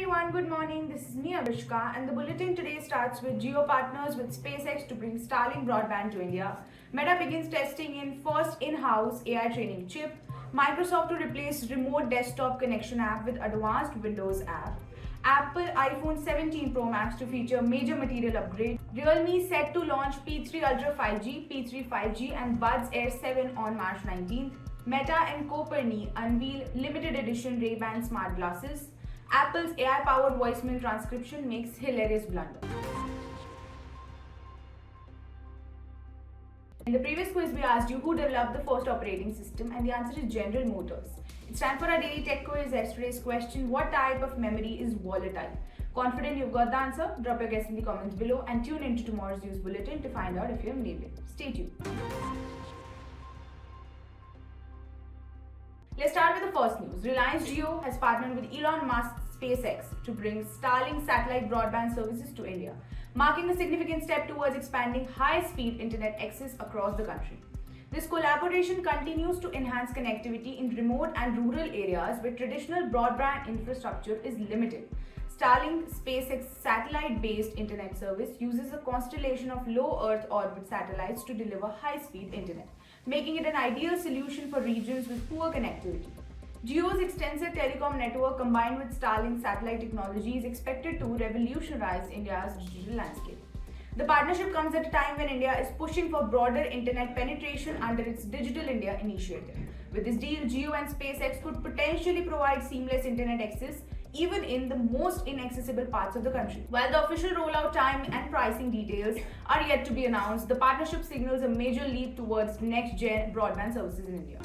everyone, good morning. This is me Avishka and the bulletin today starts with Jio partners with SpaceX to bring Starlink broadband to India. Meta begins testing in first in-house AI training chip. Microsoft to replace remote desktop connection app with advanced Windows app. Apple iPhone 17 Pro Max to feature major material upgrade. Realme set to launch P3 Ultra 5G, P3 5G and Buds Air 7 on March 19th. Meta and Coperni unveil limited edition Ray-Ban smart glasses. Apple's AI-powered voicemail transcription makes hilarious blunder. In the previous quiz, we asked you who developed the first operating system, and the answer is General Motors. It's time for our daily tech quiz. Yesterday's question: what type of memory is volatile? Confident you've got the answer? Drop your guess in the comments below and tune into tomorrow's news bulletin to find out if you have nailed it. Stay tuned. Let's start with the first news. Reliance Jio has partnered with Elon Musk's SpaceX to bring Starlink satellite broadband services to India, marking a significant step towards expanding high-speed internet access across the country. This collaboration continues to enhance connectivity in remote and rural areas where traditional broadband infrastructure is limited. Starlink, SpaceX satellite-based internet service uses a constellation of low Earth orbit satellites to deliver high-speed internet, making it an ideal solution for regions with poor connectivity. Jio's extensive telecom network combined with Starlink satellite technology is expected to revolutionize India's digital landscape. The partnership comes at a time when India is pushing for broader internet penetration under its Digital India initiative. With this deal, Jio and SpaceX could potentially provide seamless internet access even in the most inaccessible parts of the country. While the official rollout time and pricing details are yet to be announced, the partnership signals a major leap towards next-gen broadband services in India.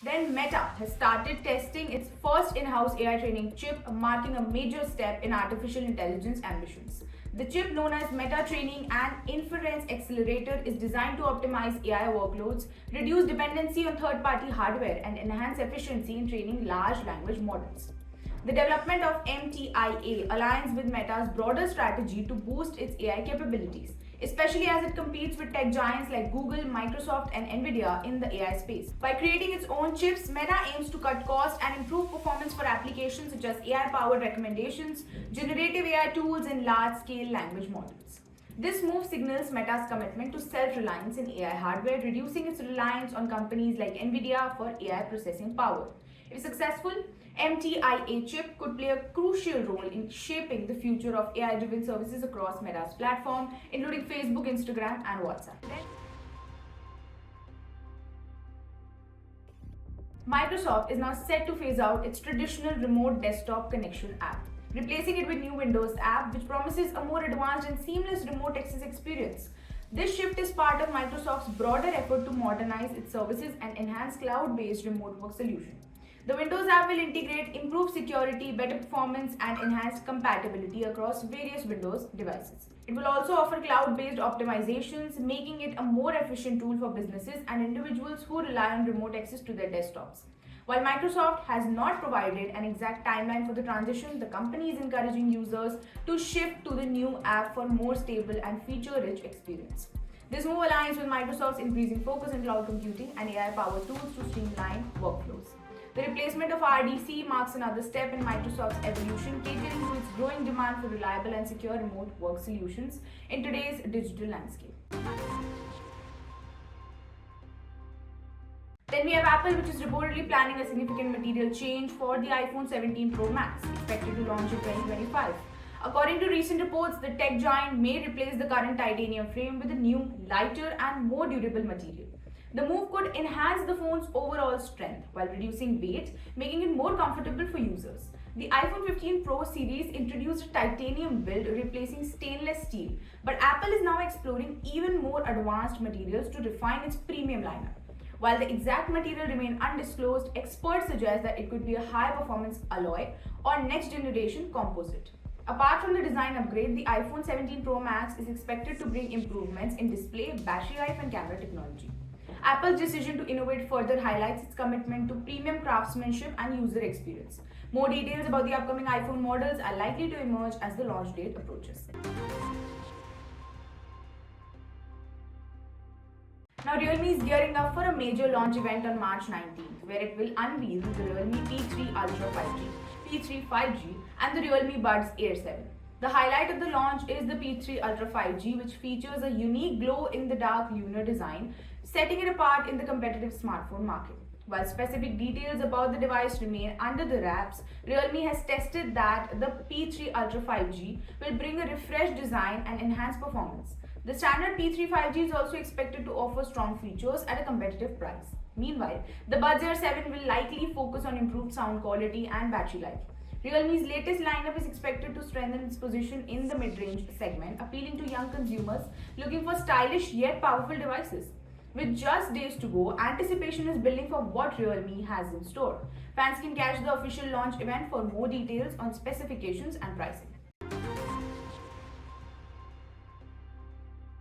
Then Meta has started testing its first in-house AI training chip, marking a major step in artificial intelligence ambitions. The chip, known as Meta Training and Inference Accelerator, is designed to optimize AI workloads, reduce dependency on third-party hardware, and enhance efficiency in training large language models. The development of MTIA aligns with Meta's broader strategy to boost its AI capabilities, especially as it competes with tech giants like Google, Microsoft, and Nvidia in the AI space. By creating its own chips, Meta aims to cut costs and improve performance for applications such as AI-powered recommendations, generative AI tools, and large-scale language models. This move signals Meta's commitment to self-reliance in AI hardware, reducing its reliance on companies like Nvidia for AI processing power. If successful, MTIA chip could play a crucial role in shaping the future of AI-driven services across Meta's platform, including Facebook, Instagram, and WhatsApp. Microsoft is now set to phase out its traditional remote desktop connection app, replacing it with new Windows app, which promises a more advanced and seamless remote access experience. This shift is part of Microsoft's broader effort to modernize its services and enhance cloud-based remote work solutions. The Windows app will integrate improved security, better performance, and enhanced compatibility across various Windows devices. It will also offer cloud-based optimizations, making it a more efficient tool for businesses and individuals who rely on remote access to their desktops. While Microsoft has not provided an exact timeline for the transition, the company is encouraging users to shift to the new app for more stable and feature-rich experience. This move aligns with Microsoft's increasing focus on cloud computing and AI-powered tools to streamline workflows. The replacement of RDC marks another step in Microsoft's evolution, catering to its growing demand for reliable and secure remote work solutions in today's digital landscape. Then we have Apple, which is reportedly planning a significant material change for the iPhone 17 Pro Max, expected to launch in 2025. According to recent reports, the tech giant may replace the current titanium frame with a new, lighter and more durable material. The move could enhance the phone's overall strength while reducing weight, making it more comfortable for users. The iPhone 15 Pro series introduced a titanium build replacing stainless steel, but Apple is now exploring even more advanced materials to refine its premium lineup. While the exact material remains undisclosed, experts suggest that it could be a high-performance alloy or next-generation composite. Apart from the design upgrade, the iPhone 17 Pro Max is expected to bring improvements in display, battery life, and camera technology. Apple's decision to innovate further highlights its commitment to premium craftsmanship and user experience. More details about the upcoming iPhone models are likely to emerge as the launch date approaches. Now, Realme is gearing up for a major launch event on March 19th, where it will unveil the Realme P3 Ultra 5G, P3 5G, and the Realme Buds Air 7. The highlight of the launch is the P3 Ultra 5G, which features a unique glow-in-the-dark lunar design, setting it apart in the competitive smartphone market. While specific details about the device remain under the wraps, Realme has tested that the P3 Ultra 5G will bring a refreshed design and enhanced performance. The standard P3 5G is also expected to offer strong features at a competitive price. Meanwhile, the Buds Air 7 will likely focus on improved sound quality and battery life. Realme's latest lineup is expected to strengthen its position in the mid-range segment, appealing to young consumers looking for stylish yet powerful devices. With just days to go, anticipation is building for what Realme has in store. Fans can catch the official launch event for more details on specifications and pricing.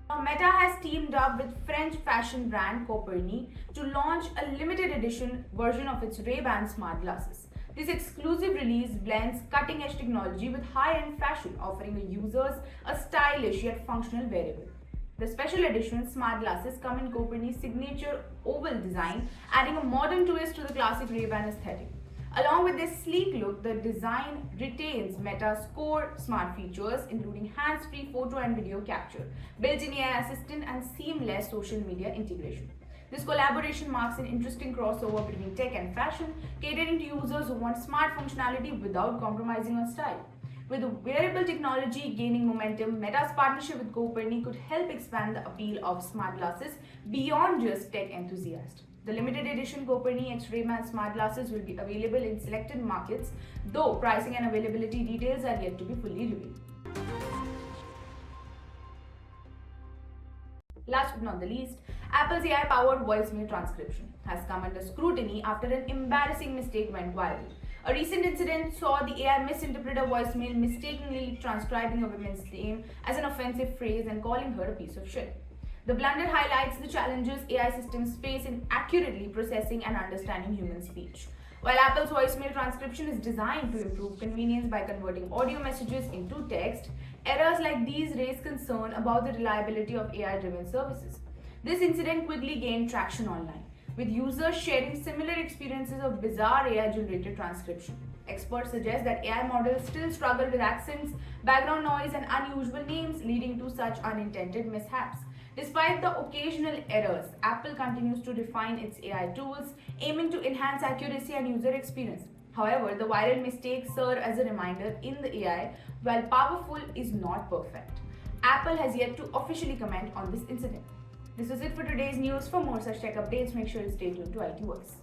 Now, Meta has teamed up with French fashion brand Coperni to launch a limited edition version of its Ray-Ban smart glasses. This exclusive release blends cutting-edge technology with high-end fashion, offering users a stylish yet functional wearable. The special edition smart glasses come in Coperni's signature oval design, adding a modern twist to the classic Ray-Ban aesthetic. Along with this sleek look, the design retains Meta's core smart features, including hands-free photo and video capture, built-in AI assistant, and seamless social media integration. This collaboration marks an interesting crossover between tech and fashion, catering to users who want smart functionality without compromising on style. With wearable technology gaining momentum, Meta's partnership with Coperni could help expand the appeal of smart glasses beyond just tech enthusiasts. The limited edition Coperni X Ray-Ban smart glasses will be available in selected markets, though pricing and availability details are yet to be fully revealed. Last but not the least, Apple's AI-powered voicemail transcription has come under scrutiny after an embarrassing mistake went viral. A recent incident saw the AI misinterpret a voicemail, mistakenly transcribing a woman's name as an offensive phrase and calling her a piece of shit. The blunder highlights the challenges AI systems face in accurately processing and understanding human speech. While Apple's voicemail transcription is designed to improve convenience by converting audio messages into text, errors like these raise concern about the reliability of AI-driven services. This incident quickly gained traction online, with users sharing similar experiences of bizarre AI-generated transcription. Experts suggest that AI models still struggle with accents, background noise, and unusual names, leading to such unintended mishaps. Despite the occasional errors, Apple continues to refine its AI tools, aiming to enhance accuracy and user experience. However, the viral mistakes serve as a reminder in the AI, while powerful, is not perfect. Apple has yet to officially comment on this incident. This was it for today's news. For more such tech updates, make sure you stay tuned to IT Voice.